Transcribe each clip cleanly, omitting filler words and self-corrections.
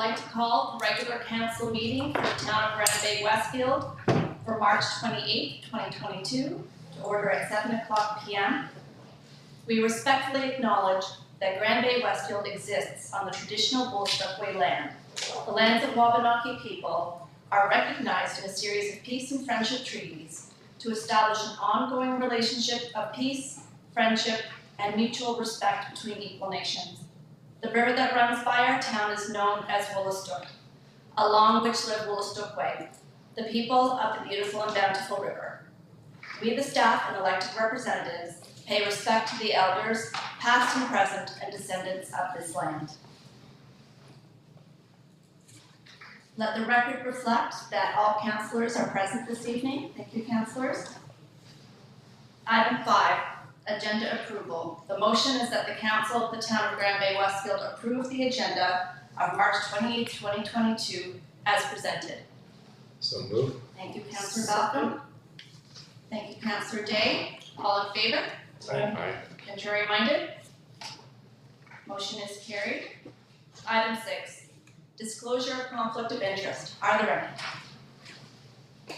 like to call the regular council meeting for the town of Bay-Westfield for March 28, 2022, to order at 7 o'clock p.m. We respectfully acknowledge that Grand Bay-Westfield exists on the traditional Woolstock land. The lands of Wabanaki people are recognized in a series of peace and friendship treaties to establish an ongoing relationship of peace, friendship, and mutual respect between equal nations. The river that runs by our town is known as Woolstock, along which live Woolstock Way, the people of the beautiful and bountiful river. We, the staff and elected representatives, pay respect to the elders, past and present, and descendants of this land. Let the record reflect that all councillors are present this evening. Thank you, councillors. Item 5, agenda approval. The motion is that the council of the town of Grand Bay-Westfield approve the agenda of March 28, 2022 as presented. So moved. Thank you, Councillor Balcom. Thank you, Councillor Day. All in favor? Aye. Contrary minded? Motion is carried. Item 6, disclosure of conflict of interest. Are there any?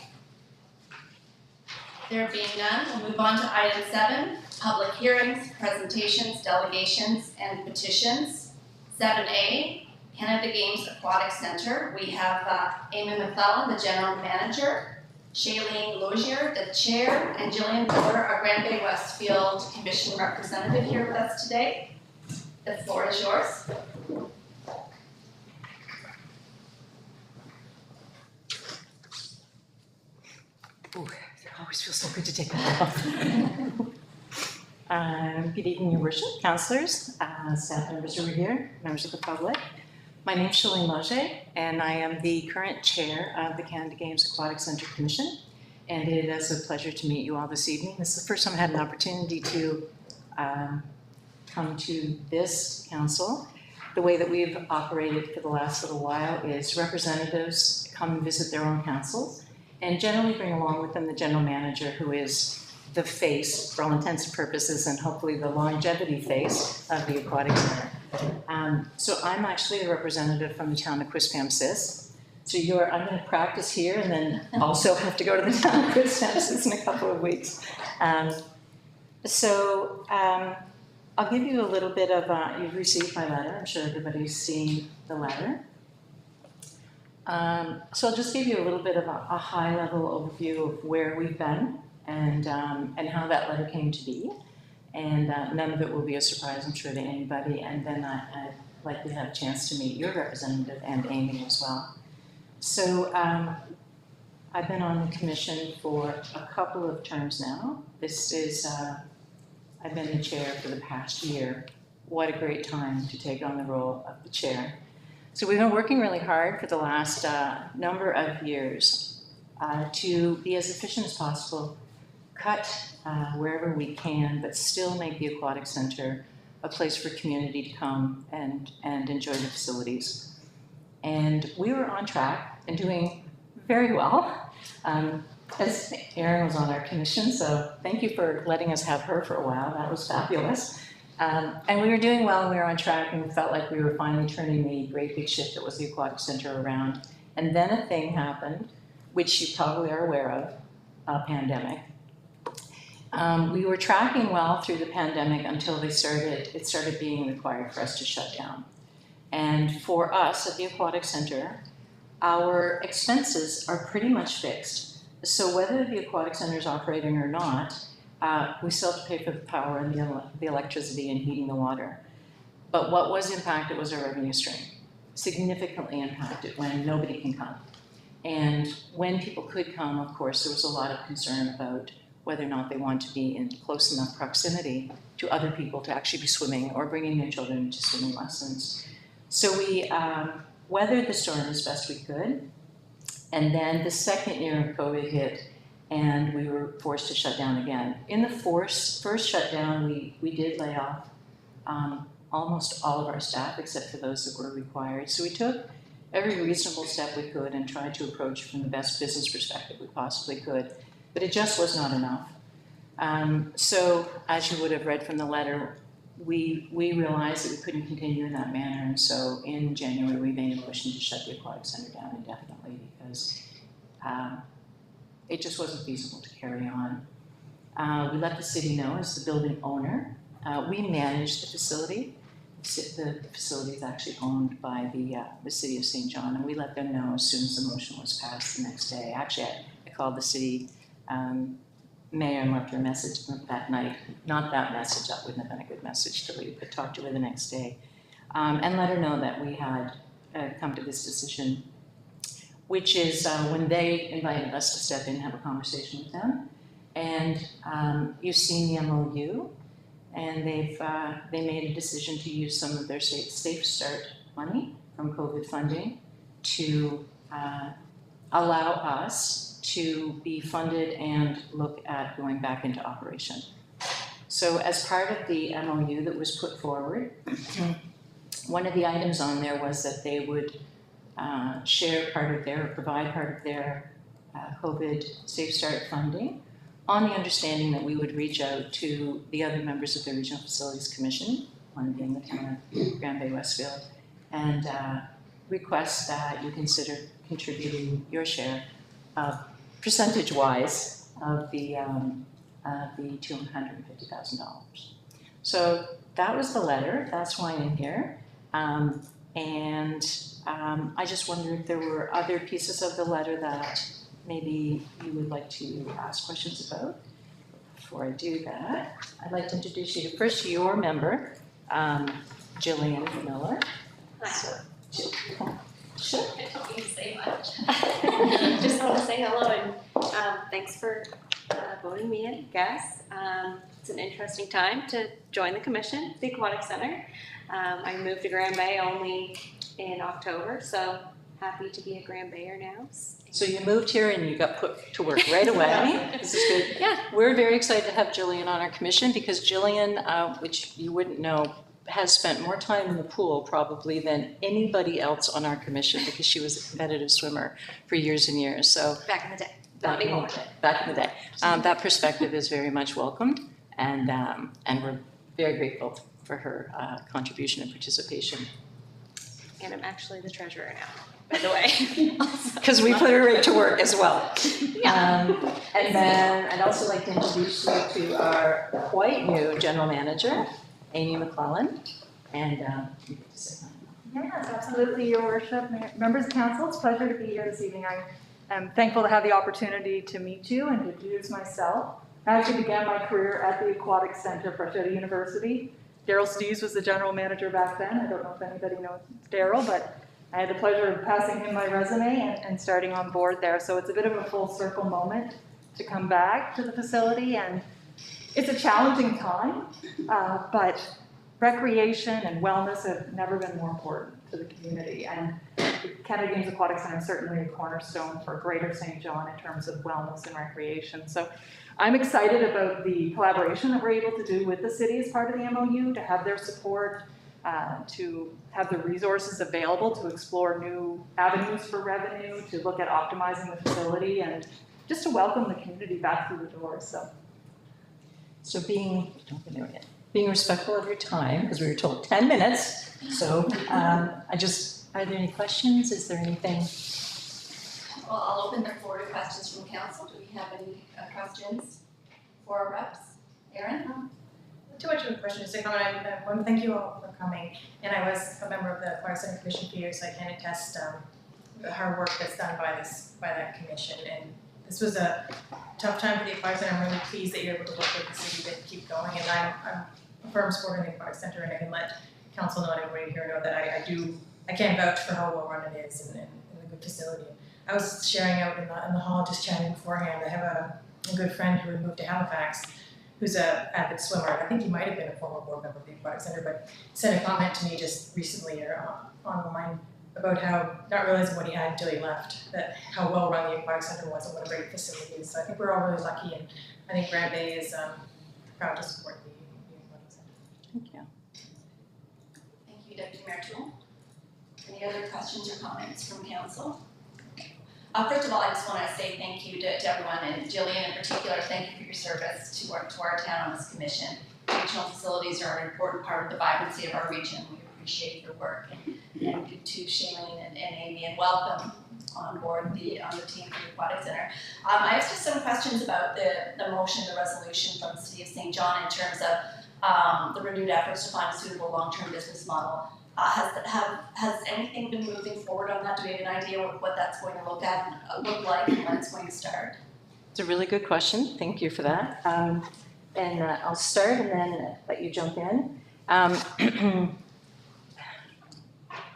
There being none, we'll move on to item 7, public hearings, presentations, delegations, and petitions. 7A, Canada Games Aquatic Centre. We have Amy Mcclellan, the General Manager, Shailene Logier, the Chair, and Jillian Miller, our Grand Bay-Westfield Commission representative here with us today. The floor is yours. Ooh, it always feels so good to take that off. Good evening, Your Worship, councillors, staff members over here, members of the public. My name is Shailene Logier, and I am the current chair of the Canada Games Aquatic Centre Commission, and it is a pleasure to meet you all this evening. This is the first time I had an opportunity to come to this council. The way that we've operated for the last little while is representatives come and visit their own councils, and generally bring along with them the general manager, who is the face, for all intents and purposes, and hopefully the longevity face of the Aquatic Centre. So I'm actually the representative from the town of Quispamsis. So I'm going to practice here and then also have to go to the town of Quispamsis in a couple of weeks. I'll give you a little bit of, you've received my letter. I'm sure everybody's seen the letter. So I'll just give you a little bit of a high-level overview of where we've been and how that letter came to be. And none of it will be a surprise, I'm sure, to anybody. And then I'd like to have a chance to meet your representative and Amy as well. So I've been on the commission for a couple of terms now. I've been the chair for the past year. What a great time to take on the role of the chair. So we've been working really hard for the last number of years to be as efficient as possible, cut wherever we can, but still make the Aquatic Centre a place for community to come and enjoy the facilities. And we were on track and doing very well. As Erin was on our commission, so thank you for letting us have her for a while. That was fabulous. And we were doing well, and we were on track, and we felt like we were finally turning the great big ship that was the Aquatic Centre around. And then a thing happened, which you probably are aware of, a pandemic. We were tracking well through the pandemic until it started being required for us to shut down. And for us at the Aquatic Centre, our expenses are pretty much fixed. So whether the Aquatic Centre is operating or not, we still have to pay for the power and the electricity and heating the water. But what was impacted was our revenue stream, significantly impacted when nobody can come. And when people could come, of course, there was a lot of concern about whether or not they want to be in close enough proximity to other people to actually be swimming or bringing their children to swimming lessons. So we weathered the storm as best we could. And then the second year of COVID hit, and we were forced to shut down again. In the first shutdown, we did lay off almost all of our staff, except for those that were required. So we took every reasonable step we could and tried to approach it from the best business perspective we possibly could. But it just was not enough. So, as you would have read from the letter, we realized that we couldn't continue in that manner, and so in January, we made a motion to shut the aquatic center down indefinitely because it just wasn't feasible to carry on. We let the city know as the building owner. We manage the facility. The facility is actually owned by the city of St. John, and we let them know as soon as the motion was passed the next day. Actually, I called the city mayor and left her a message that night. Not that message, that wouldn't have been a good message to leave, but talked to her the next day and let her know that we had come to this decision, which is when they invited us to step in and have a conversation with them. And you've seen the MOU, and they made a decision to use some of their Safe Start money from COVID funding to allow us to be funded and look at going back into operation. So as part of the MOU that was put forward, one of the items on there was that they would provide part of their COVID Safe Start funding on the understanding that we would reach out to the other members of the Regional Facilities Commission, one being the town of Grand Bay-Westfield, and request that you consider contributing your share percentage-wise of the $250,000. So that was the letter. That's why I'm here. I just wondered if there were other pieces of the letter that maybe you would like to ask questions about. Before I do that, I'd like to introduce you first to your member, Jillian Miller. Hi. Sure. I don't need to say much. Just want to say hello and thanks for voting me in, I guess. It's an interesting time to join the commission, the Aquatic Center. I moved to Grand Bay only in October, so happy to be a Grand Bayer now. So you moved here and you got put to work right away. This is good. Yeah. We're very excited to have Jillian on our commission because Jillian, which you wouldn't know, has spent more time in the pool probably than anybody else on our commission because she was a competitive swimmer for years and years. So Back in the day. back in the day. That perspective is very much welcomed, and we're very grateful for her contribution and participation. And I'm actually the treasurer now, by the way. Because we put her right to work as well. Yeah. And then I'd also like to introduce you to our quite new general manager, Amy Mcclellan, and you get to say hi. Yes, absolutely, Your Worship. Members of Council, it's a pleasure to be here this evening. I am thankful to have the opportunity to meet you and to introduce myself. I actually began my career at the Aquatic Center fresh out of university. Daryl Steeves was the general manager back then. I don't know if anybody knows Daryl, but I had the pleasure of passing him my resume and starting on board there. So it's a bit of a full circle moment to come back to the facility, and it's a challenging time, but recreation and wellness have never been more important to the community. And the Canada Games Aquatic Center is certainly a cornerstone for Greater St. John in terms of wellness and recreation. So I'm excited about the collaboration that we're able to do with the city as part of the MOU, to have their support, to have the resources available to explore new avenues for revenue, to look at optimizing the facility, and just to welcome the community back through the door. So being respectful of your time, because we were told 10 minutes. So are there any questions? Is there anything? Well, I'll open the floor to questions from council. Do we have any questions for our reps? Erin? Too much of a question, just a comment. I want to thank you all for coming. And I was a member of the Aquatic Center Commission for years, so I can attest the hard work that's done by that commission. And this was a tough time for the Aquatic Center. I'm really pleased that you're able to work with the city to keep going. And I'm a firm supporter of the Aquatic Center, and I can let council know and everybody here know that I can vouch for how well run it is and a good facility. I was sharing out in the hall, just chatting beforehand. I have a good friend who had moved to Halifax, who's an avid swimmer. I think he might have been a former board member of the Aquatic Center, but sent a comment to me just recently online about how, not realizing what he had until he left, that how well run the Aquatic Center was and what a great facility it is. So I think we're all really lucky, and I think Grand Bay is proud to support the Aquatic Center. Thank you. Thank you, Deputy Mayor Toole. Any other questions or comments from council? First of all, I just want to say thank you to everyone, and Jillian in particular, thank you for your service to our town on this commission. regional facilities are an important part of the vibrancy of our region. We appreciate your work. And you too, Shailene and Amy, and welcome on board on the team for the Aquatic Center. I have just some questions about the motion, the resolution from the City of St. John in terms of the renewed efforts to find a suitable long-term business model. Has anything been moving forward on that? Do we have an idea what that's going to look like and when it's going to start? It's a really good question. Thank you for that. And I'll start and then let you jump in.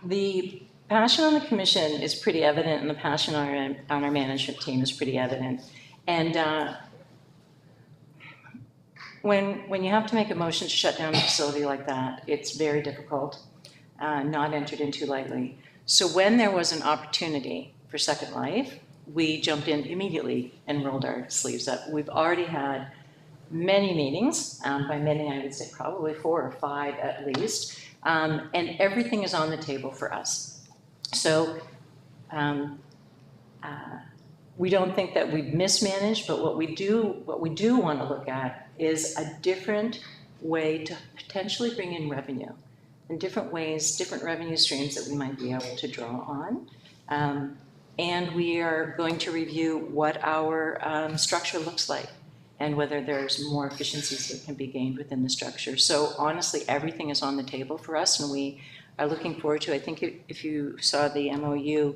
The passion on the commission is pretty evident, and the passion on our management team is pretty evident. And when you have to make a motion to shut down a facility like that, it's very difficult, not entered into lightly. So when there was an opportunity for Second Life, we jumped in immediately and rolled our sleeves up. We've already had many meetings, by many I would say probably 4 or 5 at least, and everything is on the table for us. So we don't think that we've mismanaged, but what we do want to look at is a different way to potentially bring in revenue, in different ways, different revenue streams that we might be able to draw on. And we are going to review what our structure looks like and whether there's more efficiencies that can be gained within the structure. So honestly, everything is on the table for us, and we are looking forward to, I think if you saw the MOU,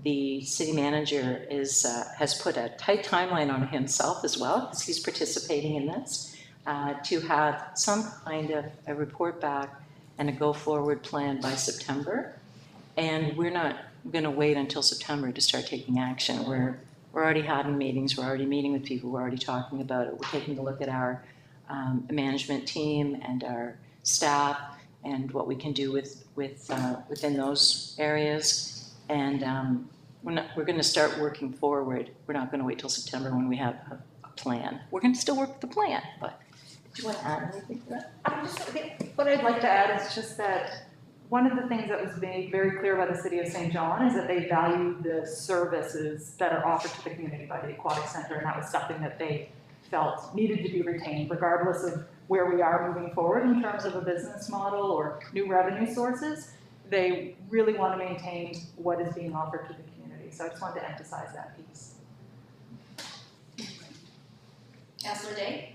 the city manager has put a tight timeline on himself as well, because he's participating in this, to have some kind of a report back and a go-forward plan by September. And we're not going to wait until September to start taking action. We're already having meetings, we're already meeting with people, we're already talking about it. We're taking a look at our management team and our staff and what we can do within those areas. And we're going to start working forward. We're not going to wait till September when we have a plan. We're going to still work with the plan, but do you want to add anything to that? What I'd like to add is just that one of the things that was made very clear by the City of St. John is that they value the services that are offered to the community by the Aquatic Center, and that was something that they felt needed to be retained regardless of where we are moving forward in terms of a business model or new revenue sources. They really want to maintain what is being offered to the community. So I just wanted to emphasize that piece. Councillor Day?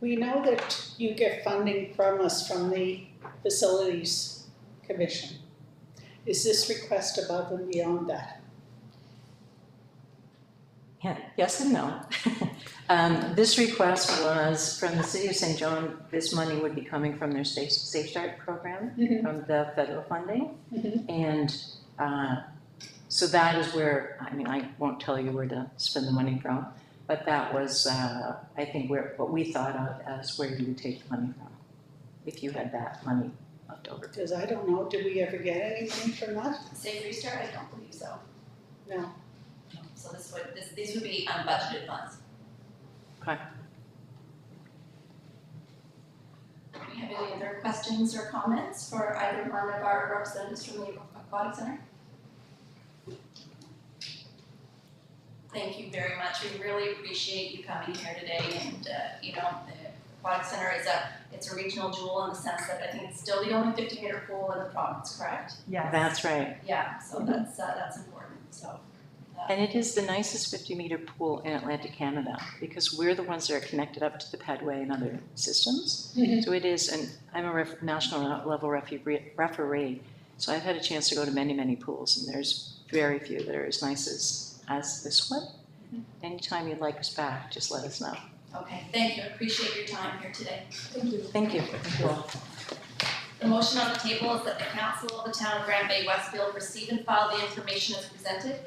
We know that you get funding from us from the Facilities Commission. Is this request above and beyond that? Yeah, yes and no. This request was from the City of St. John. This money would be coming from their Safe Start program, from the federal funding. And so that is where, I mean, I won't tell you where to spend the money from, but that was, I think, what we thought of as where you would take the money from, if you had that money left over. Because I don't know, did we ever get any money from that? Safe Restart? I don't believe so. No. So these would be unbudgeted funds. Okay. Do we have any other questions or comments for either one of our representatives from the Aquatic Center? Thank you very much. We really appreciate you coming here today. And you know, the Aquatic Center it's a regional jewel in the sense that I think it's still the only 50-meter pool in the province, correct? Yeah, That's right. Yeah. So that's important. So. And it is the nicest 50-meter pool in Atlantic Canada because we're the ones that are connected up to the Pedway and other systems. So it is, and I'm a national level referee, so I've had a chance to go to many, many pools, and there's very few that are as nice as this one. Anytime you'd like us back, just let us know. Okay, thank you. I appreciate your time here today. thank you. Thank you. Thank you all. The motion on the table is that the Council of the Town of Grand Bay-Westfield receive and file the information as presented.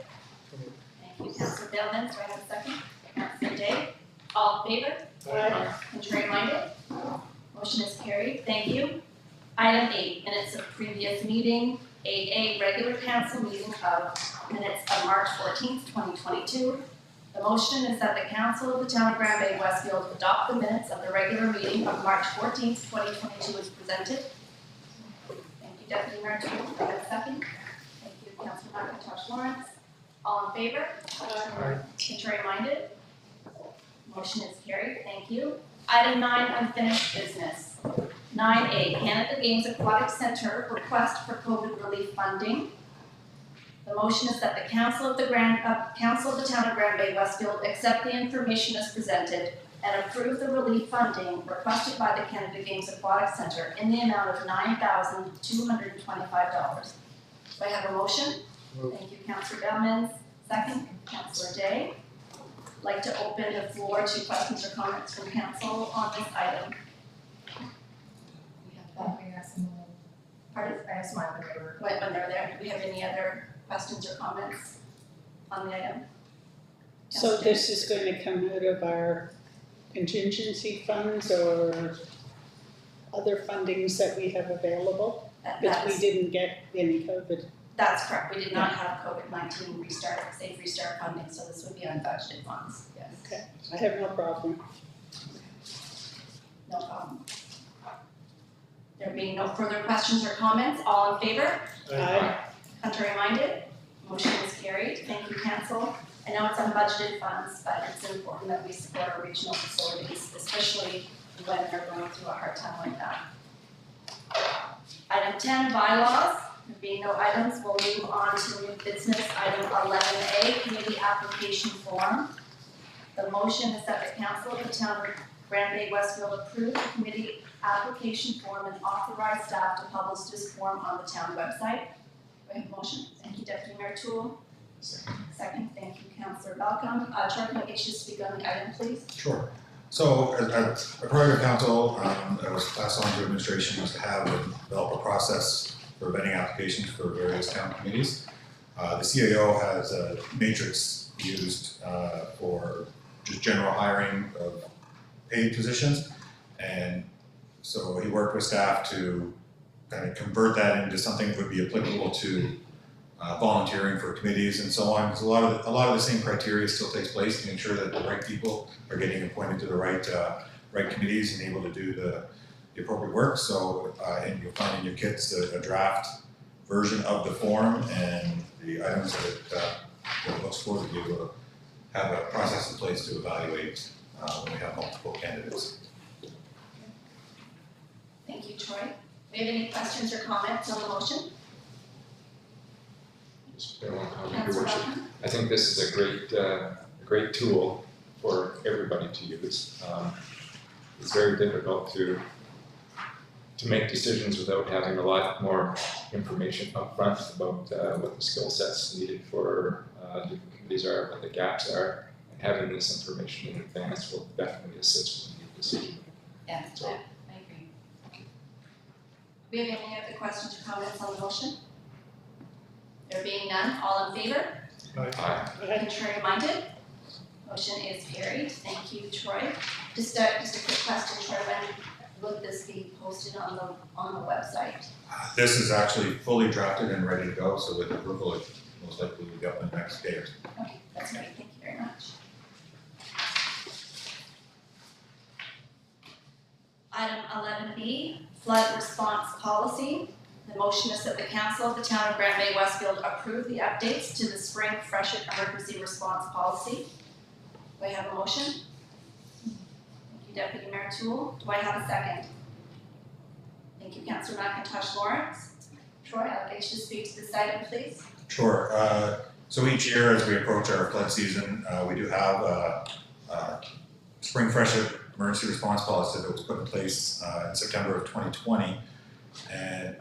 Thank you, Councillor Dale. Do I have a second? Councillor Day. All in favor? Aye. Contrary minded? Motion is carried. Thank you. Item 8, minutes of previous meeting. 8A, regular council meeting of minutes of March 14th, 2022. The motion is that the Council of the Town of Grand Bay-Westfield adopt the minutes of the regular meeting of March 14th, 2022 as presented. Thank you, Deputy Mayor. Do I have a second? Thank you, Councillor McIntosh Lawrence. All in favor? Aye. Contrary minded? Motion is carried, thank you. Item 9, unfinished business. 9A, Canada Games Aquatic Centre request for COVID relief funding. The motion is that the Council of the Town of Grand Bay-Westfield accept the information as presented and approve the relief funding requested by the Canada Games Aquatic Centre in the amount of $9,225. Do I have a motion? Move. Thank you, Councillor Bellmans. Second, Councillor Day. Like to open the floor to questions or comments from council on this item. Pardon? I have some when they were. When they're there, do we have any other questions or comments on the item? So this is going to come out of our contingency funds or other fundings that we have available? Because we didn't get any COVID. That's correct, we did not have COVID-19 safe restart funding, so this would be unbudgeted funds, yes. Okay, I have no problem. No problem. There being no further questions or comments, all in favor? Aye. Contrary minded? Motion is carried. Thank you, council. I know it's unbudgeted funds, but it's important that we support our regional facilities, especially when they're going through a hard time like that. Item 10, bylaws. There being no items, we'll move on to new business. Item 11A, committee application form. The motion is that the council of the town of Grand Bay-Westfield approve the committee application form and authorize staff to publish this form on the town website. Do I have a motion? Thank you, Deputy Mayor Toole. Second, thank you, Councillor Malcolm. Troy, can I get you to speak on the item, please? Sure. So, as a prior council, that was passed on to administration was to have and develop a process for vetting applications for various town committees. The CAO has a matrix used for just general hiring of paid positions, and so he worked with staff to kind of convert that into something that would be applicable to volunteering for committees and so on. Because a lot of the same criteria still takes place to ensure that the right people are getting appointed to the right committees and able to do the appropriate work. So, and you'll find in your kits a draft version of the form and the items that it looks for to be able to have a process in place to evaluate when we have multiple candidates. Thank you, Troy. Do we have any questions or comments on the motion? Just one comment, Your Councillor Worship. Malcolm? I think this is a great tool for everybody to use. It's very difficult to make decisions without having a lot more information upfront about what the skill sets needed for different committees are, what the gaps are, and having this information in advance will definitely assist with the decision. Yeah, So- I agree. Do we have any other questions or comments on the motion? There being none, all in favor? Aye. Contrary minded? Motion is carried. Thank you, Troy. Just a quick question, Troy, when will this be posted on the website? This is actually fully drafted and ready to go, so with approval, it most likely will be up in the next day or two. Okay, that's great. Thank you very much. Item 11B, flood response policy. The motion is that the council of the town of Grand Bay-Westfield approve the updates to the spring freshet emergency response policy. Do I have a motion? Thank you, Deputy Mayor Toole. Do I have a second? Thank you, Councillor McIntosh Lawrence. Troy, I'll get you to speak to this item, please. Sure. So each year as we approach our flood season, we do have a spring freshet emergency response policy that was put in place in September of 2020. And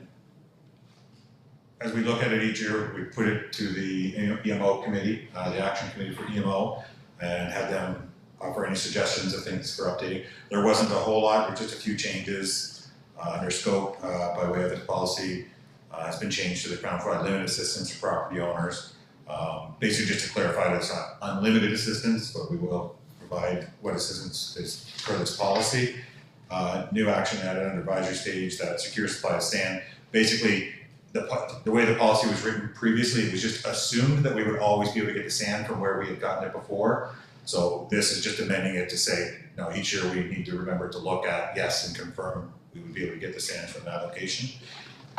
as we look at it each year, we put it to the EMO committee, the action committee for EMO, and had them offer any suggestions of things for updating. There wasn't a whole lot, but just a few changes under scope by way of this policy. Has been changed to the Crown Flood Limit Assistance for property owners. Basically just to clarify that it's not unlimited assistance, but we will provide what assistance is per this policy. New action added under advisory stage, that secure supply of sand. Basically, the way the policy was written previously, it was just assumed that we would always be able to get the sand from where we had gotten it before. So this is just amending it to say, no, each year we need to remember to look at, yes, and confirm we would be able to get the sand from that location.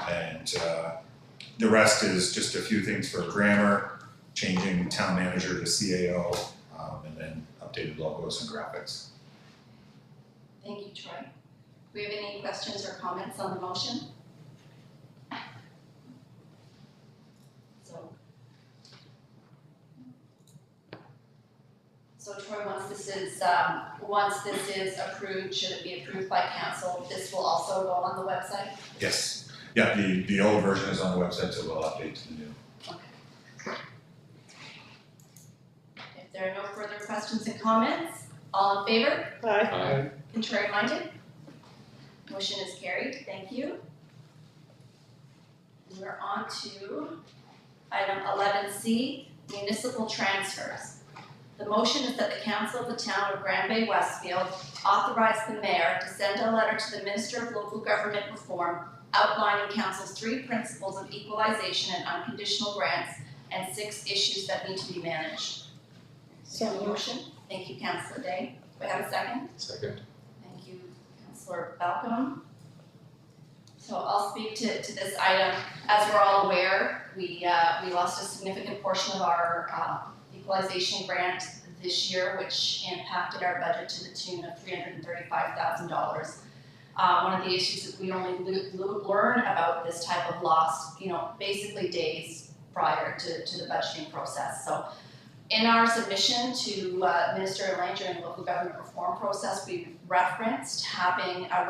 And the rest is just a few things for grammar, changing town manager to CAO, and then updated logos and graphics. Thank you, Troy. Do we have any questions or comments on the motion? So Troy, once this is approved, should it be approved by council, this will also go on the website? Yes, yeah, the old version is on the website, so we'll update to the new. If there are no further questions and comments, all in favor? Aye. Contrary minded? Motion is carried, thank you. We're on to item 11C, municipal transfers. The motion is that the council of the town of Grand Bay-Westfield authorize the mayor to send a letter to the Minister of Local Government Reform outlining council's 3 principles of equalization and unconditional grants and 6 issues that need to be managed. So moved. Motion, thank you, Councillor Day. Do we have a second? Second. Thank you, Councillor Balcom. So I'll speak to this item. As we're all aware, we lost a significant portion of our equalization grant this year, which impacted our budget to the tune of $335,000. One of the issues that we only learn about this type of loss, basically days prior to the budgeting process. So in our submission to Minister Elaine during the local government reform process, we referenced having a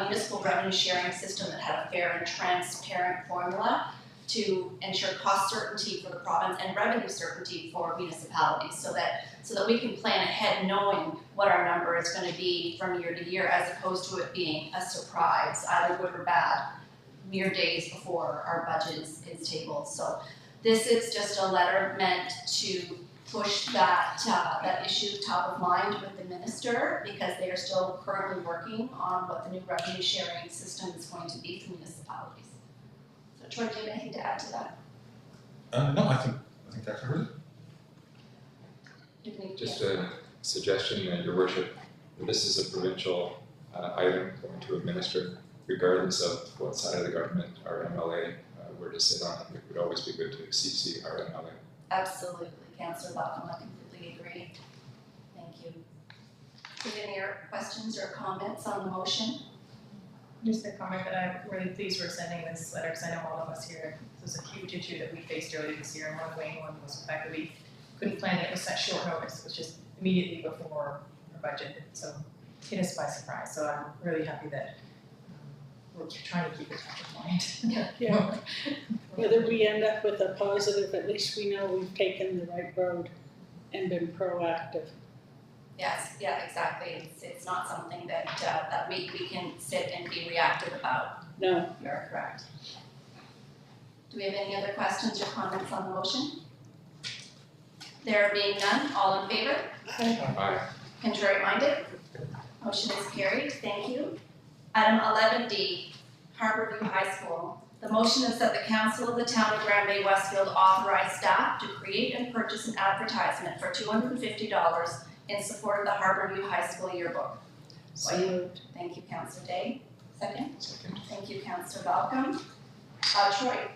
municipal revenue sharing system that had a fair and transparent formula to ensure cost certainty for the province and revenue certainty for municipalities, so that we can plan ahead knowing what our number is going to be from year to year, as opposed to it being a surprise, either good or bad, mere days before our budget is tabled. So this is just a letter meant to push that issue top of mind with the minister, because they are still currently working on what the new revenue sharing system is going to be for municipalities. So Troy, do you have anything to add to that? No, I think that covers it. Just a suggestion, Your Worship, this is a provincial item going to a minister, regardless of what side of the government our MLA were to sit on. It would always be good to CC our MLA. Absolutely, Councillor Balcom, I completely agree. Thank you. Do you have any other questions or comments on the motion? Just a comment that I'm really pleased we're sending this letter, because I know all of us here, this was a huge issue that we faced earlier this year, and one of the main ones was the fact that we couldn't plan it with such short notice. It was just immediately before our budget, so it hit us by surprise. So I'm really happy that we're trying to keep it top of mind. Yeah. Whether we end up with a positive, at least we know we've taken the right road and been proactive. Yes, yeah, exactly. It's not something that we can sit and be reactive about. No. You're correct. Do we have any other questions or comments on the motion? There being none, all in favor? Aye. Contrary minded? Motion is carried, thank you. Item 11D, Harborview High School. The motion is that the council of the town of Grand Bay-Westfield authorize staff to create and purchase an advertisement for $250 in support of the Harborview High School yearbook. So moved. Thank you, Councillor Day. Second? Second. Thank you, Councillor Balcom. Troy?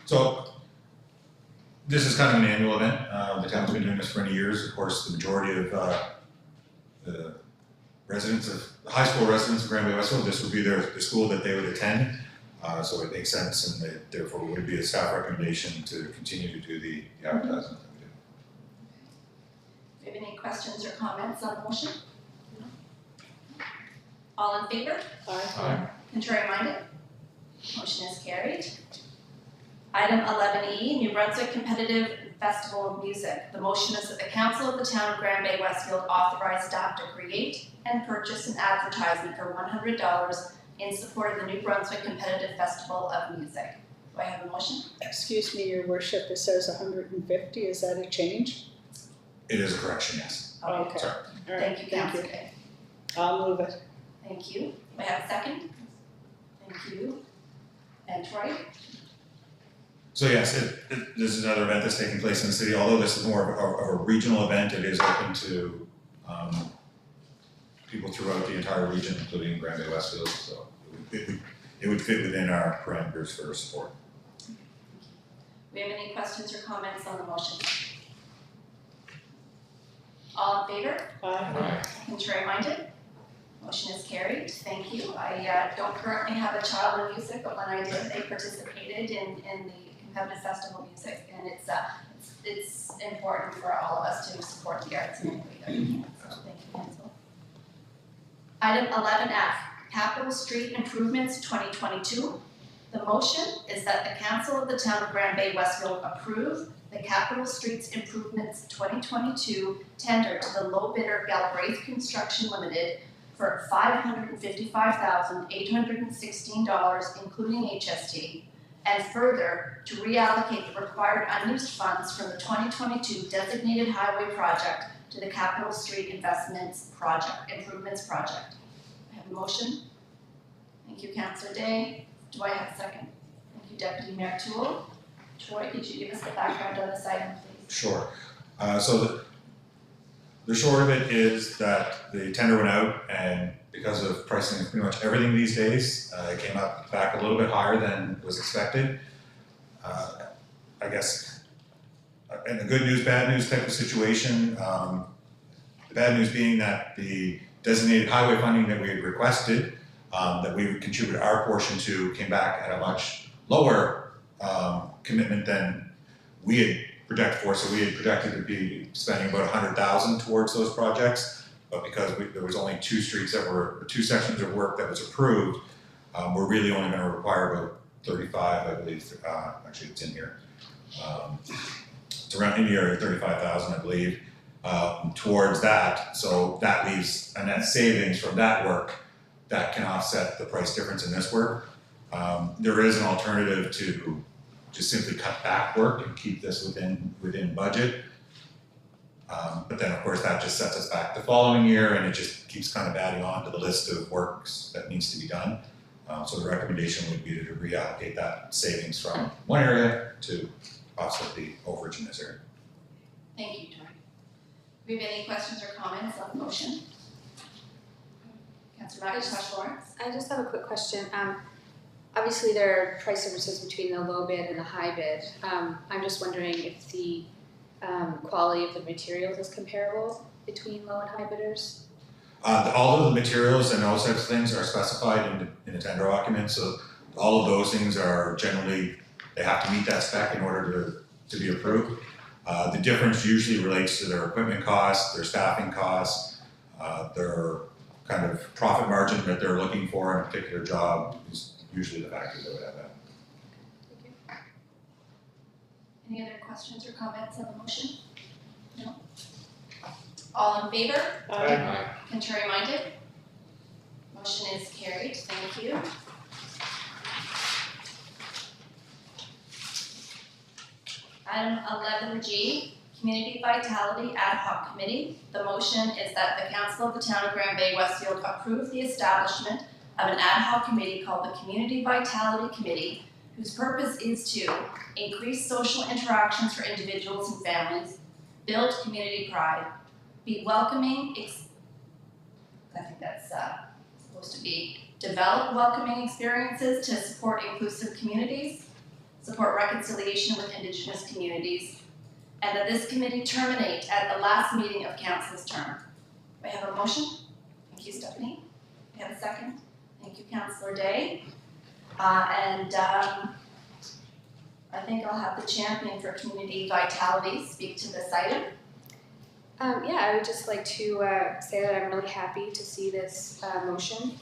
So this is kind of an annual event. The town's been doing this for many years. Of course, the majority of the high school residents of Grand Bay-Westfield, this would be the school that they would attend. So it makes sense, and therefore would be a staff recommendation to continue to do the advertisement that we do. Do you have any questions or comments on the motion? All in favor? Aye. Contrary minded? Motion is carried. Item 11E, New Brunswick Competitive Festival of Music. The motion is that the council of the town of Grand Bay-Westfield authorize staff to create and purchase an advertisement for $100 in support of the New Brunswick Competitive Festival of Music. Do I have a motion? Excuse me, Your Worship, it says 150, is that a change? It is a correction, yes. Okay. Sorry. All right, Thank you, Councillor Day. I'll move it. Thank you. Do I have a second? Thank you. And Troy? So yes, this is another event that's taking place in the city. Although this is more of a regional event, it is open to people throughout the entire region, including Grand Bay-Westfield. So it would fit within our parameters for support. Do we have any questions or comments on the motion? All in favor? Aye. Contrary minded? Motion is carried, thank you. I don't currently have a child in music, but when I did, they participated in the competitive festival music, and it's important for all of us to support the arts in any way that we can, so thank you, Council. Item 11F, Capital Street Improvements 2022. The motion is that the Council of the Town of Grand Bay-Westfield approve the Capital Streets Improvements 2022 tender to the low bidder Galbraith Construction Limited for $555,816, including HST, and further to reallocate the required unused funds from the 2022 designated highway project to the Capital Street Improvements Project. I have a motion. Thank you, Councillor Day. Do I have a second? Thank you, Deputy Mayor Toole. Troy, could you give us the background on this item, please? Sure. So the short of it is that the tender went out, and because of pricing of pretty much everything these days, it came up back a little bit higher than was expected. I guess, in a good news, bad news type of situation. The bad news being that the designated highway funding that we had requested, that we would contribute our portion to, came back at a much lower commitment than we had projected for. So we had projected to be spending about $100,000 towards those projects, but because there was only two sections of work that was approved, we're really only going to require about 35, I believe. Actually, it's in here. It's around in the area of 35,000, I believe, towards that. So that leaves a net savings from that work that can offset the price difference in this work. There is an alternative to just simply cut back work and keep this within budget. But then of course that just sets us back the following year, and it just keeps kind of adding on to the list of works that needs to be done. So the recommendation would be to reallocate that savings from one area to offset the overage in this area. Thank you, Troy. Do we have any questions or comments on the motion? Councillor McIntosh Lawrence? I just have a quick question. Obviously there are price differences between the low bid and the high bid. I'm just wondering if the quality of the materials is comparable between low and high bidders? All of the materials and those types of things are specified in the tender document, so all of those things are generally, they have to meet that spec in order to be approved. The difference usually relates to their equipment costs, their staffing costs, their kind of profit margin that they're looking for in a particular job is usually the factors that would have that. Any other questions or comments on the motion? No? All in favor? Aye. Contrary minded? Motion is carried, thank you. Item 11G, Community Vitality Ad Hoc Committee. The motion is that the Council of the Town of Grand Bay-Westfield approve the establishment of an ad hoc committee called the Community Vitality Committee, whose purpose is to increase social interactions for individuals and families, build community pride, be welcoming, I think that's supposed to be develop welcoming experiences to support inclusive communities, support reconciliation with Indigenous communities, and that this committee terminate at the last meeting of Council's term. Do I have a motion? Thank you, Stephanie. Do I have a second? Thank you, Councillor Day. I think I'll have the champion for community vitality speak to this item. Yeah, I would just like to say that I'm really happy to see this motion.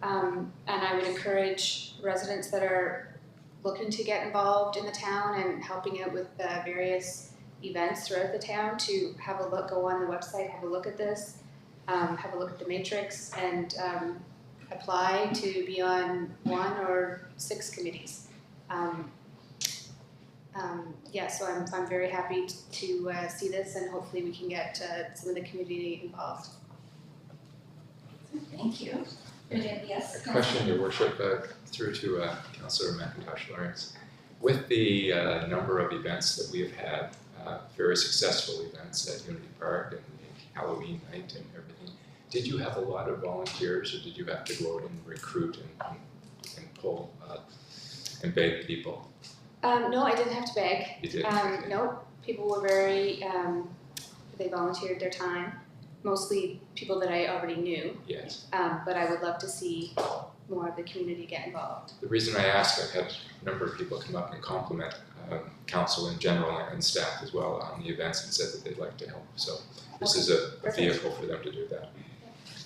And I would encourage residents that are looking to get involved in the town and helping out with various events throughout the town to have a look, go on the website, have a look at this, have a look at the matrix, and apply to be on 1 or 6 committees. Yeah, so I'm very happy to see this, and hopefully we can get some of the community involved. Thank you. Yes. A question, Your Worship, through to Councillor McIntosh Lawrence. With the number of events that we have had, very successful events at Unity Park and the Halloween night and everything, did you have a lot of volunteers, or did you have to go out and recruit and pull and beg people? No, I didn't have to beg. You did? No, people were very They volunteered their time, mostly people that I already knew. Yes. But I would love to see more of the community get involved. The reason I ask, I've had a number of people come up and compliment council in general and staff as well on the events and said that they'd like to help. So this is a vehicle for them to do that.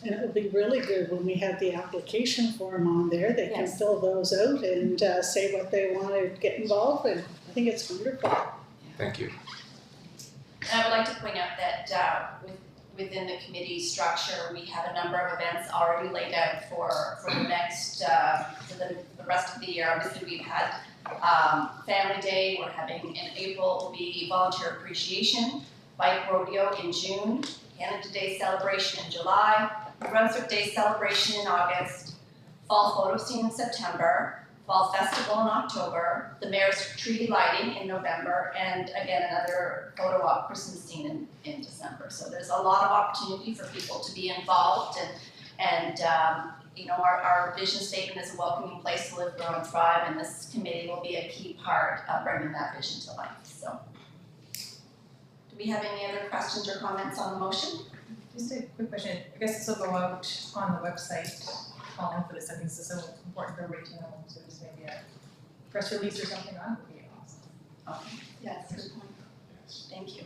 And it would be really good when we have the application form on there, they can Yes. fill those out and say what they want to get involved in. I think it's wonderful. Thank you. And I would like to point out that within the committee structure, we have a number of events already laid out for the next, for the rest of the year. Obviously, we've had Family Day, we're having in April will be Volunteer Appreciation, Bike Rodeo in June, Canada Day Celebration in July, Brunswick Day Celebration in August, Fall Photo Scene in September, Fall Festival in October, the Mayor's Tree Lighting in November, and again, another photo op Christmas scene in December. So there's a lot of opportunity for people to be involved and you know, our vision statement is a welcoming place to live, grow, and thrive, and this committee will be a key part of bringing that vision to life. So, do we have any other questions or comments on the motion? Just a quick question, I guess this will go out on the website, calling for this, I think this is so important for everybody to know, so there's maybe a press release or something on it would be awesome. Okay, yeah, that's a good point. Thank you.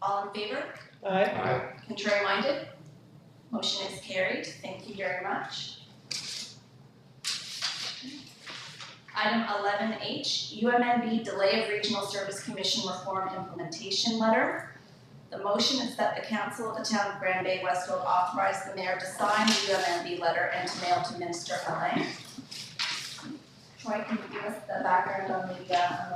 All in favor? Aye. Contrary minded? Motion is carried. Thank you very much. Item 11H, UMNB Delay of Regional Service Commission Reform Implementation Letter. The motion is that the Council of the Town of Grand Bay-Westfield authorize the Mayor to sign the UMNB letter and to mail to Minister Mcclellan. Troy, can you give us the background on the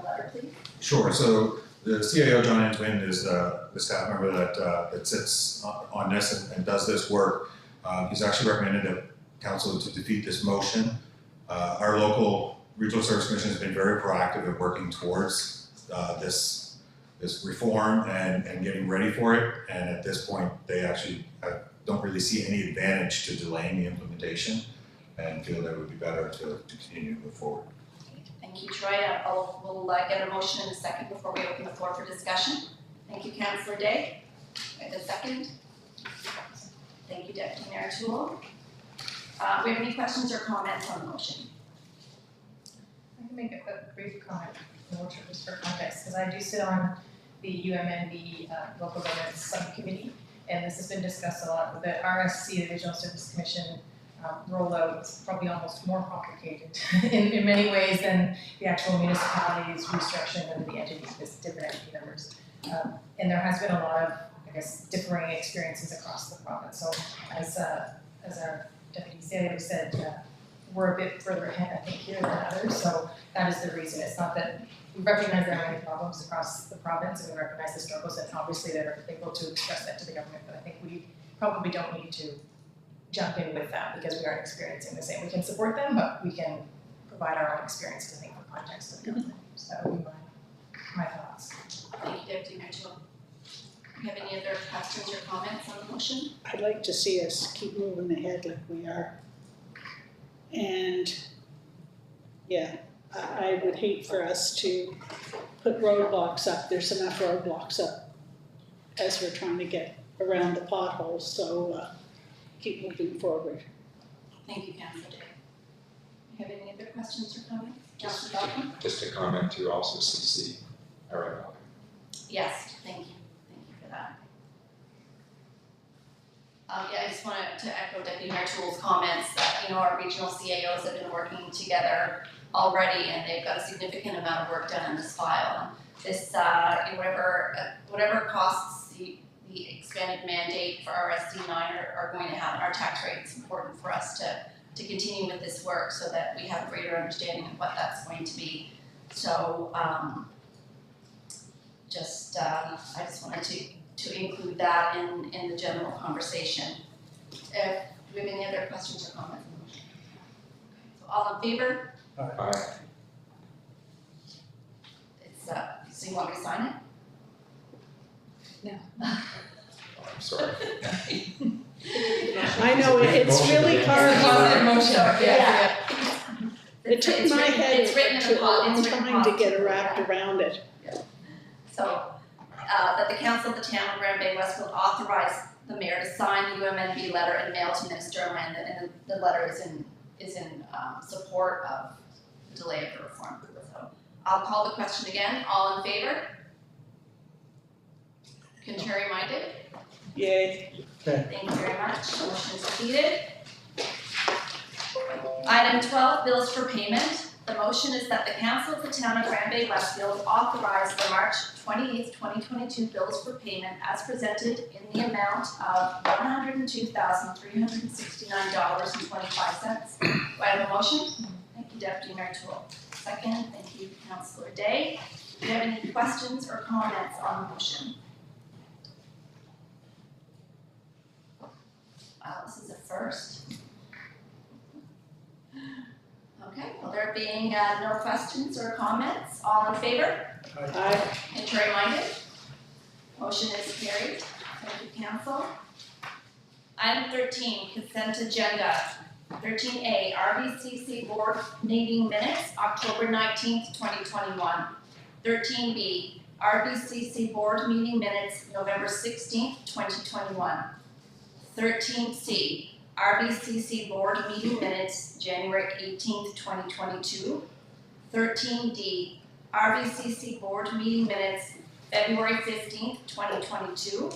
letter, please? Sure, so the CAO, John Antwin, is the staff member that sits on this and does this work. He's actually recommended that council to defeat this motion. Our local Regional Service Commission has been very proactive in working towards this reform and getting ready for it. And at this point, they actually don't really see any advantage to delaying the implementation and feel that it would be better to continue to move forward. Thank you, Troy. We'll get a motion in a second before we open the floor for discussion. Thank you, Councillor Day. A second. Thank you, Deputy Mayor Toole. Do we have any questions or comments on the motion? I can make a quick brief comment, just for context, because I do sit on the UMNB Local Government Subcommittee, and this has been discussed a lot. The RSC, the Regional Service Commission rollout is probably almost more complicated in many ways than the actual municipalities restructuring of the entities with different entity numbers. And there has been a lot of, I guess, differing experiences across the province. So as our Deputy CAO said, we're a bit further ahead, I think, here than others. So that is the reason. It's not that we recognize there are many problems across the province and we recognize the struggles, and obviously they're able to express that to the government, but I think we probably don't need to jump in with that because we aren't experiencing the same. We can support them, but we can provide our own experiences, I think, for context of the government. So that would be my thoughts. Thank you, Deputy Mayor Toole. Do you have any other questions or comments on the motion? I'd like to see us keep moving ahead like we are. And yeah, I would hate for us to put roadblocks up. There's enough roadblocks up as we're trying to get around the potholes, so keep moving forward. Thank you, Councillor Day. Do you have any other questions or comments? Councillor Falcon? Just a comment to also CC RML. Yes, thank you. Thank you for that. Yeah, I just wanted to echo Deputy Mayor Toole's comments that, you know, our regional CAOs have been working together already and they've got a significant amount of work done in this file. And this, whatever costs the expanded mandate for RSD 9 are going to have in our tax rate, it's important for us to continue with this work so that we have a greater understanding of what that's going to be. So, I just wanted to include that in the general conversation. Do we have any other questions or comments? So all in favor? Aye. It's, so you want me to sign it? Oh, I'm sorry. I know, it's really hard. Yeah. It took my head It's written in a long it's written time to get positively, wrapped yeah. around it. So, that the council of the town of Grand Bay-Westfield authorize the mayor to sign the UMNB letter and mail to Minister Land, and the letter is in support of the delay of the reform. So I'll call the question again. All in favor? Contrary minded? Yay. Thank you very much. Motion is defeated. Item 12, bills for payment. The motion is that the council of the town of Grand Bay-Westfield authorize the March 28th, 2022 bills for payment as presented in the amount of $102,369.25. Do I have a motion? Thank you, Deputy Mayor Toole. Second, thank you, Councillor Day. Do you have any questions or comments on the motion? Wow, this is a first. Okay, well, there being no questions or comments, all in favor? Aye. Contrary minded? Motion is carried. Thank you, council. Item 13, consent agenda. 13A, RBCC board meeting minutes, October 19th, 2021. 13B, RBCC board meeting minutes, November 16th, 2021. 13C, RBCC board meeting minutes, January 18th, 2022. 13D, RBCC board meeting minutes, February 15th, 2022.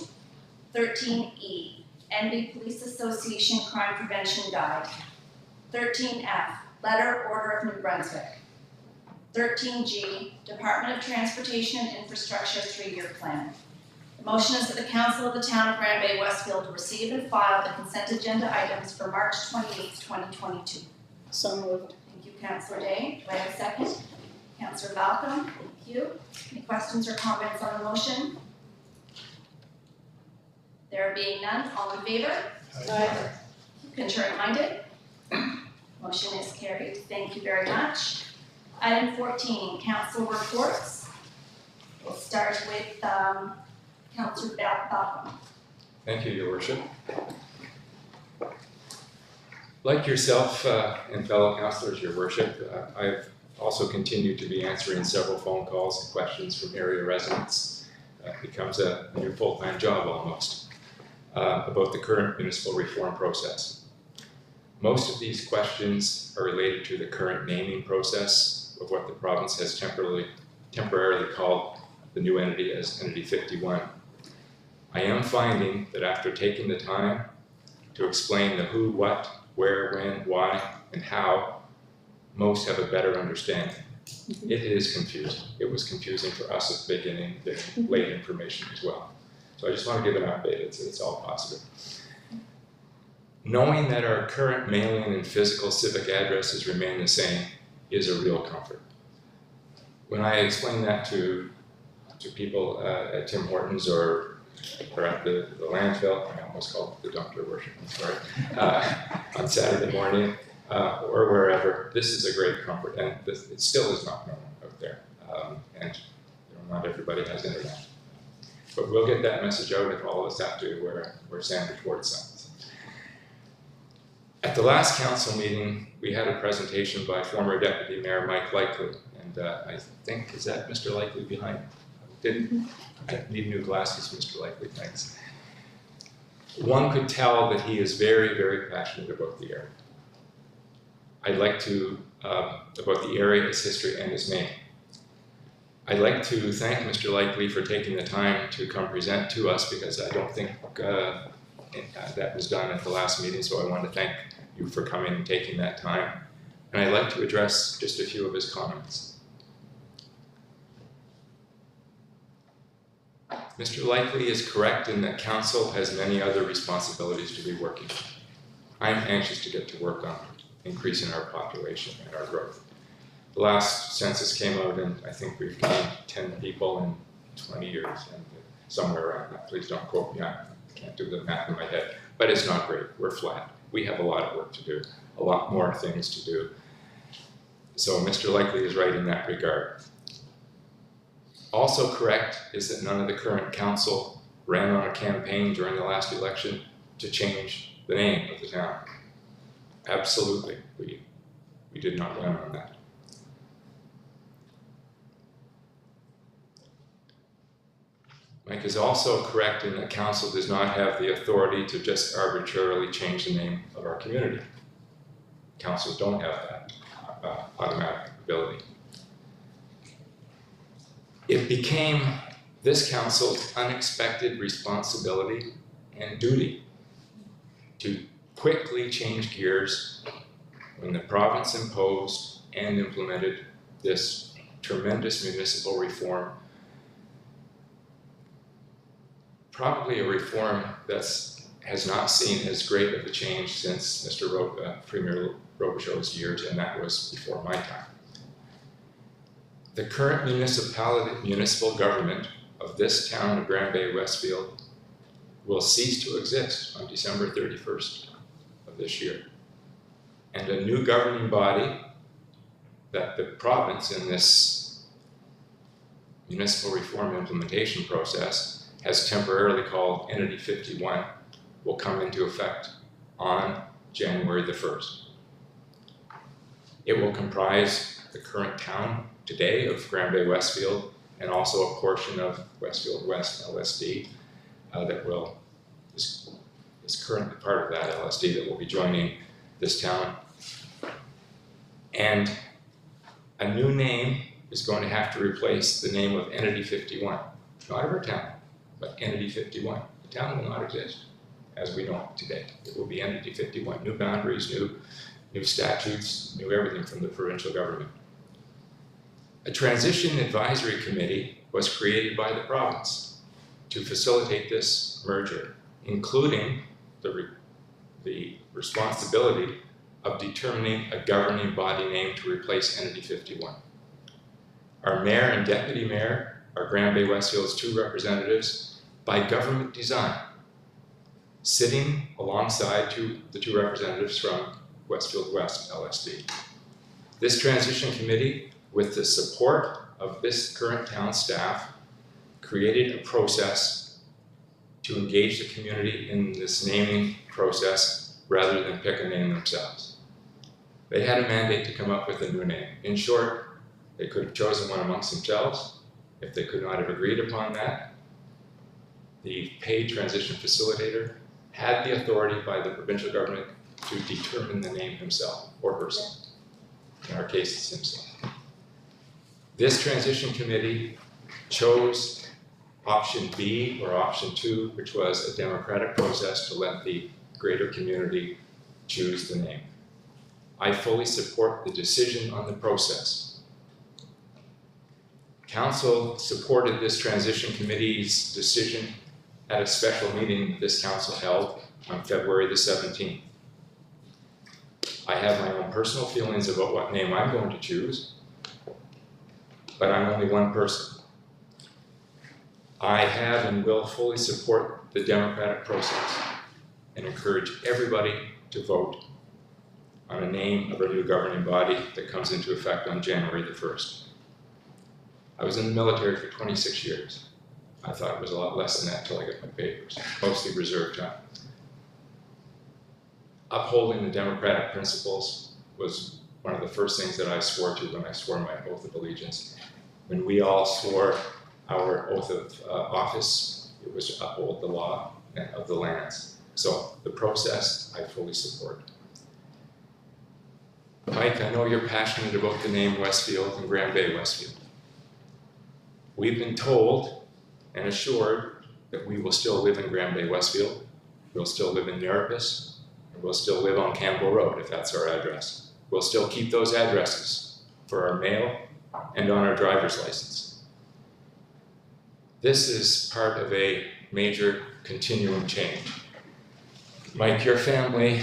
13E, NB Police Association Crime Prevention Guide. 13F, Letter Order of New Brunswick. 13G, Department of Transportation and Infrastructure 3-year plan. The motion is that the council of the town of Grand Bay-Westfield receive and file the consent agenda items for March 28th, 2022. So moved. Thank you, Councillor Day. Do I have a second? Councillor Malcolm, thank you. Any questions or comments on the motion? There being none, all in favor? Aye. Contrary minded? Motion is carried. Thank you very much. Item 14, council reports. We'll start with Councillor Malcolm. Thank you, Your Worship. Like yourself and fellow councillors, Your Worship, I've also continued to be answering several phone calls and questions from area residents. It becomes a new full-time job almost about the current municipal reform process. Most of these questions are related to the current naming process of what the province has temporarily called the new entity as Entity 51. I am finding that after taking the time to explain the who, what, where, when, why, and how, most have a better understanding. It is confusing. It was confusing for us at the beginning, the late information as well. So I just want to give an update. It's all positive. Knowing that our current mailing and physical civic addresses remain the same is a real comfort. When I explain that to people at Tim Hortons or at the landfill, I almost called it the Doctor of Worship, I'm sorry, on Saturday morning or wherever, this is a great comfort, and it still is not known out there, and not everybody has internet. But we'll get that message out if all of us have to wear sandwich board signs. At the last council meeting, we had a presentation by former Deputy Mayor Mike Likely, and I think, is that Mr. Likely behind? I need new glasses, Mr. Likely, thanks. One could tell that he is very, very passionate about the area. I'd like to, about the area, its history, and its name. I'd like to thank Mr. Likely for taking the time to come present to us, because I don't think that was done at the last meeting, so I want to thank you for coming and taking that time. And I'd like to address just a few of his comments. Mr. Likely is correct in that council has many other responsibilities to be working on. I'm anxious to get to work on increasing our population and our growth. The last census came out and I think we've gained 10 people in 20 years, and somewhere around that. Please don't quote me, I can't do the math in my head, but it's not great. We're flat. We have a lot of work to do, a lot more things to do. So Mr. Likely is right in that regard. Also correct is that none of the current council ran on a campaign during the last election to change the name of the town. Absolutely, we did not run on that. Mike is also correct in that council does not have the authority to just arbitrarily change the name of our community. Councils don't have that automatic ability. It became this council's unexpected responsibility and duty to quickly change gears when the province imposed and implemented this tremendous municipal reform. Probably a reform that has not seen as great of a change since Premier Robichaud's years, and that was before my time. The current municipal government of this town of Grand Bay-Westfield will cease to exist on December 31st of this year. And a new governing body that the province in this municipal reform implementation process has temporarily called Entity 51 will come into effect on January the 1st. It will comprise the current town today of Grand Bay-Westfield and also a portion of Westfield West LSD that is currently part of that LSD that will be joining this town. And a new name is going to have to replace the name of Entity 51, not of our town, but Entity 51. The town will not exist as we know it today. It will be Entity 51, new boundaries, new statutes, new everything from the provincial government. A transition advisory committee was created by the province to facilitate this merger, including the responsibility of determining a governing body name to replace Entity 51. Our mayor and deputy mayor are Grand Bay-Westfield's two representatives by government design, sitting alongside the two representatives from Westfield West LSD. This transition committee, with the support of this current town staff, created a process to engage the community in this naming process rather than pick a name themselves. They had a mandate to come up with a new name. In short, they could have chosen one amongst themselves. If they could not have agreed upon that, the paid transition facilitator had the authority by the provincial government to determine the name himself or herself. In our case, it's himself. This transition committee chose option B or option 2, which was a democratic process to let the greater community choose the name. I fully support the decision on the process. Council supported this transition committee's decision at a special meeting this council held on February the 17th. I have my own personal feelings about what name I'm going to choose, but I'm only one person. I have and will fully support the democratic process and encourage everybody to vote on a name of a new governing body that comes into effect on January the 1st. I was in the military for 26 years. I thought it was a lot less than that until I got my papers, mostly reserve time. Upholding the democratic principles was one of the first things that I swore to when I swore my oath of allegiance. When we all swore our oath of office, it was to uphold the law of the lands. So the process, I fully support. Mike, I know you're passionate about the name Westfield and Grand Bay-Westfield. We've been told and assured that we will still live in Grand Bay-Westfield, we'll still live in Neripus, and we'll still live on Campbell Road if that's our address. We'll still keep those addresses for our mail and on our driver's license. This is part of a major continuum change. Mike, your family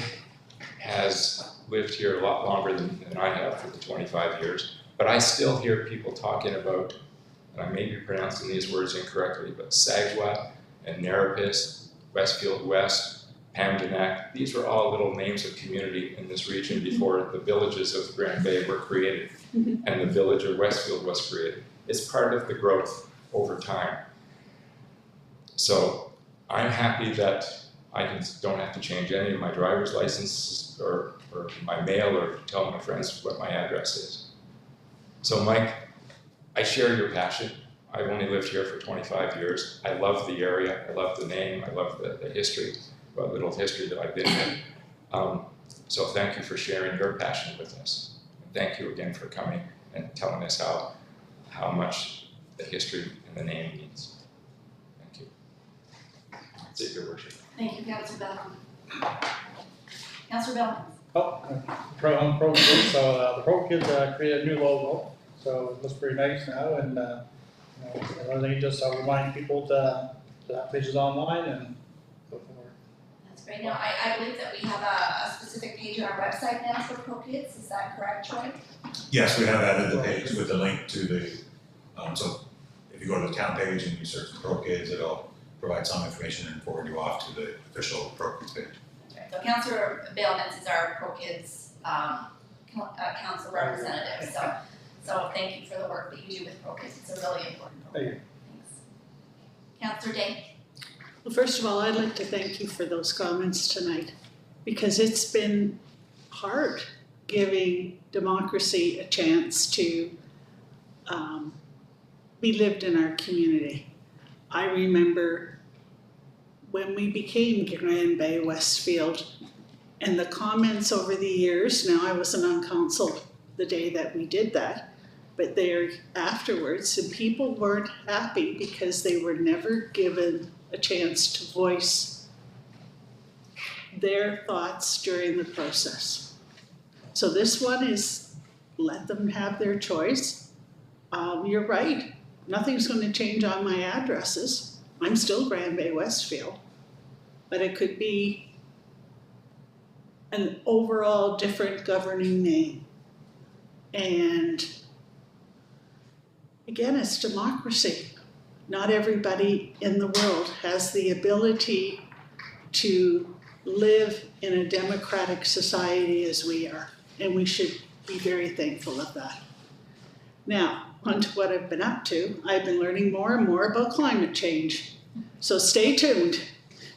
has lived here a lot longer than I have for the 25 years, but I still hear people talking about, and I may be pronouncing these words incorrectly, but Sagwa and Neripus, Westfield West, Pamdenak, these were all little names of community in this region before the villages of Grand Bay were created and the village of Westfield was created. It's part of the growth over time. So I'm happy that I don't have to change any of my driver's license or my mail or tell my friends what my address is. So Mike, I share your passion. I've only lived here for 25 years. I love the area, I love the name, I love the history, the little history that I've been in. So thank you for sharing your passion with us. And thank you again for coming and telling us how much the history and the name means. Thank you. That's it, Your Worship. Thank you, Councillor Bellman. Councillor Bellman. I'm Pro Kids, so the Pro Kids created a new logo, so it looks pretty nice now, and I think just remind people to have pages online and go forward. That's great. Now, I believe that we have a specific page on our website now for Pro Kids. Is that correct, Troy? Yes, we have added the page with the link to the, so if you go to the town page and you search for Pro Kids, it'll provide some information and forward you off to the official Pro Kids page. That's right. So Councillor Bailmans is our Pro Kids council representative. So thank you for the work that you do with Pro Kids. It's a really important program. Thanks. Councillor Day. Well, first of all, I'd like to thank you for those comments tonight, because it's been hard giving democracy a chance to be lived in our community. I remember when we became Grand Bay-Westfield, and the comments over the years, now I wasn't on council the day that we did that, but there afterwards, and people weren't happy because they were never given a chance to voice their thoughts during the process. So this one is let them have their choice. You're right, nothing's going to change on my addresses. I'm still Grand Bay-Westfield, but it could be an overall different governing name. And again, it's democracy. Not everybody in the world has the ability to live in a democratic society as we are, and we should be very thankful of that. Now, on to what I've been up to. I've been learning more and more about climate change. So stay tuned,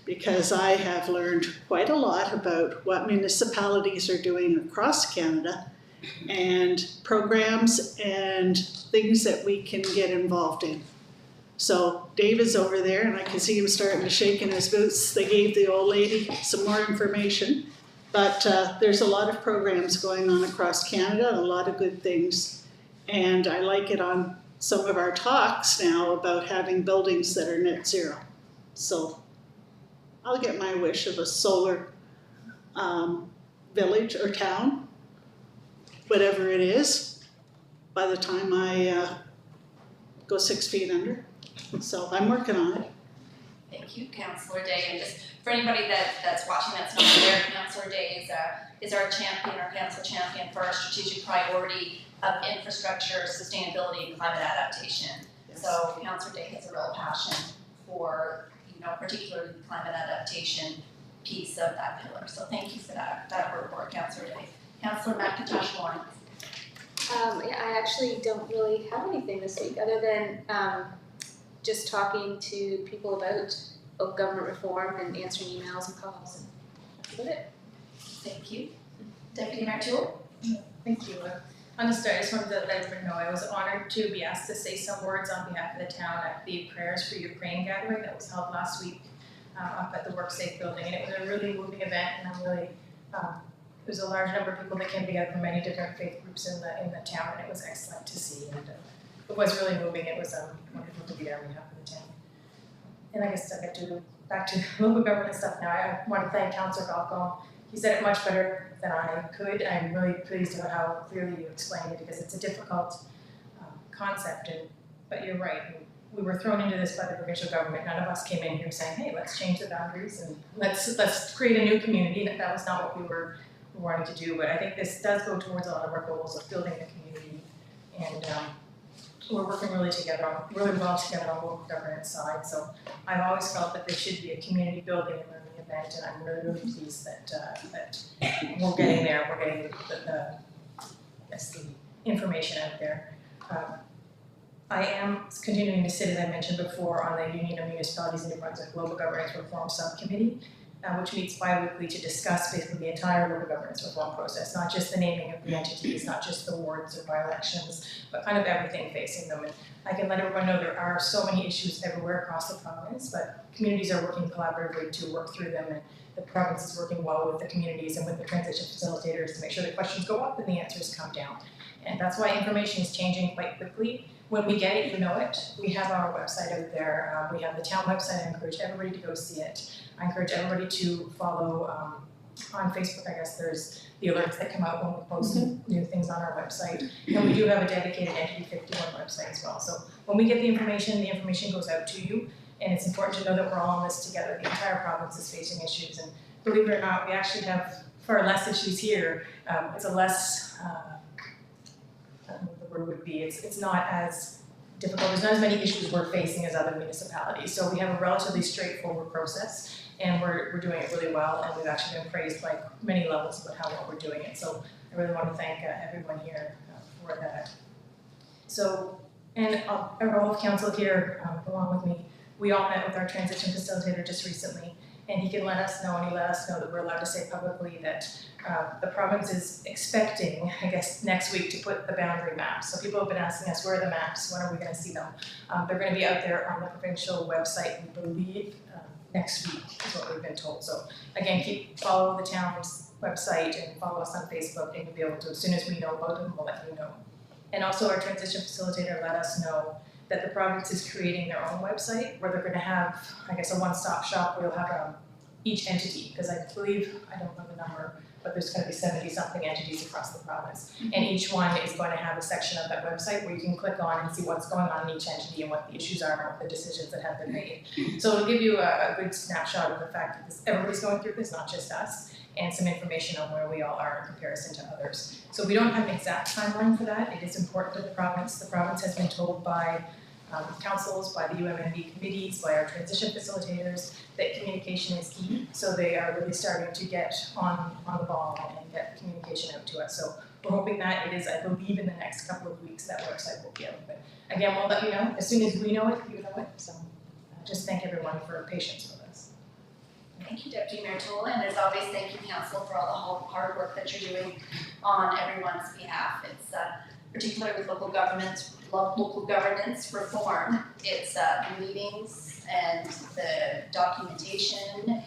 because I have learned quite a lot about what municipalities are doing across Canada and programs and things that we can get involved in. So Dave is over there, and I can see him starting to shake in his boots. They gave the old lady some more information, but there's a lot of programs going on across Canada, and a lot of good things. And I like it on some of our talks now about having buildings that are net zero. So I'll get my wish of a solar village or town, whatever it is, by the time I go 6 feet under. So I'm working on it. Thank you, Councillor Day. And just for anybody that's watching that's not aware, Councillor Day is our champion, our council champion for our strategic priority of infrastructure, sustainability, and climate adaptation. Yes. So Councillor Day has a real passion for, particularly the climate adaptation piece of that pillar. So thank you for that report, Councillor Day. Councillor McIntosh Lawrence. Yeah, I actually don't really have anything this week other than just talking to people about government reform and answering emails and calls, and that's about it. Thank you. Deputy Mayor Toole. Thank you. On the start, I just wanted to let everyone know I was honored to be asked to say some words on behalf of the town at the Prayers for Ukraine gathering that was held last week up at the WorkSafe building, and it was a really moving event, and I'm really there was a large number of people that came together from many different faith groups in the town, and it was excellent to see, and it was really moving. It was wonderful to be there on behalf of the town. And I guess I'll get to back to local government stuff now. I want to thank Councillor Balcom. He said it much better than I could. I'm really pleased about how clearly you explained it, because it's a difficult concept, but you're right. We were thrown into this by the provincial government. None of us came in here saying, hey, let's change the boundaries and let's create a new community. That was not what we were wanting to do, but I think this does go towards a lot of our goals of building the community, and we're working really well together on the local governance side. So I've always felt that there should be a community building and learning event, and I'm really pleased that we're getting there. We're getting the information out there. I am continuing to sit, as I mentioned before, on the Union of Municipalities in New Brunswick Global Governance Reform Subcommittee, which meets bi-weekly to discuss basically the entire local governance reform process, not just the naming of the entities, not just the wards or by-elections, but kind of everything facing them. And I can let everyone know there are so many issues everywhere across the province, but communities are working collaboratively to work through them, and the province is working well with the communities and with the transition facilitators to make sure the questions go up and the answers come down. And that's why information is changing quite quickly. When we get it, you know it. We have our website out there. We have the town website. I encourage everybody to go see it. I encourage everybody to follow on Facebook. I guess there's the alerts that come out when we post new things on our website. And we do have a dedicated Entity 51 website as well. So when we get the information goes out to you. And it's important to know that we're all in this together. The entire province is facing issues. And believe it or not, we actually have far less issues here. It's a less, I don't know what the word would be. It's not as difficult. There's not as many issues we're facing as other municipalities. So we have a relatively straightforward process, and we're doing it really well. And we've actually been praised by many levels about how well we're doing it. So I really want to thank everyone here for that. So, and all of council here, along with me, we all met with our transition facilitator just recently, and he can let us know, and he let us know that we're allowed to say publicly that the province is expecting, I guess, next week to put the boundary maps. So people have been asking us, where are the maps? When are we going to see them? They're going to be out there on the provincial website, we believe, next week is what we've been told. So again, follow the town's website and follow us on Facebook, and you'll be able to, as soon as we know about them, we'll let you know. And also our transition facilitator let us know that the province is creating their own website where they're going to have, I guess, a one-stop shop where you'll have each entity, because I believe, I don't know the number, but there's going to be 70-something entities across the province. And each one is going to have a section of that website where you can click on and see what's going on in each entity and what the issues are and what the decisions that have been made. So it'll give you a good snapshot of the fact that everybody's going through this, not just us, and some information on where we all are in comparison to others. So we don't have an exact timeline for that. It is important to the province. The province has been told by councils, by the Umnb committees, by our transition facilitators, that communication is key. So they are really starting to get on the ball and get communication out to us. So we're hoping that it is, I believe, in the next couple of weeks that website will be out. But again, we'll let you know. As soon as we know it, you know it. So just thank everyone for patience with us. Thank you, Deputy Mayor Toole, and as always, thank you, Council, for all the hard work that you're doing on everyone's behalf. It's particularly with local governance reform. It's the meetings and the documentation and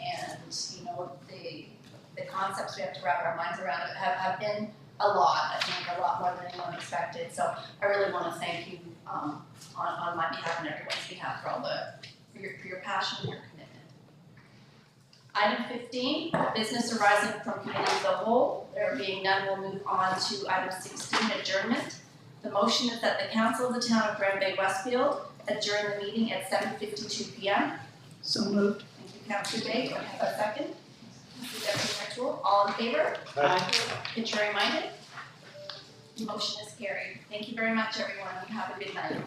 the concepts we have to wrap our minds around it have been a lot. I think a lot more than anyone expected. So I really want to thank you on my behalf and everyone's behalf for your passion and your commitment. Item 15, business arising from committee of the whole. There being none, we'll move on to item 16, adjournment. The motion is that the council of the town of Bay-Westfield adjourn the meeting at 7:52 p.m. So moved. Thank you, Councillor Day. Do I have a second? Deputy Mayor Toole, all in favor? Aye. Contrary minded? The motion is carried. Thank you very much, everyone. Have a good night.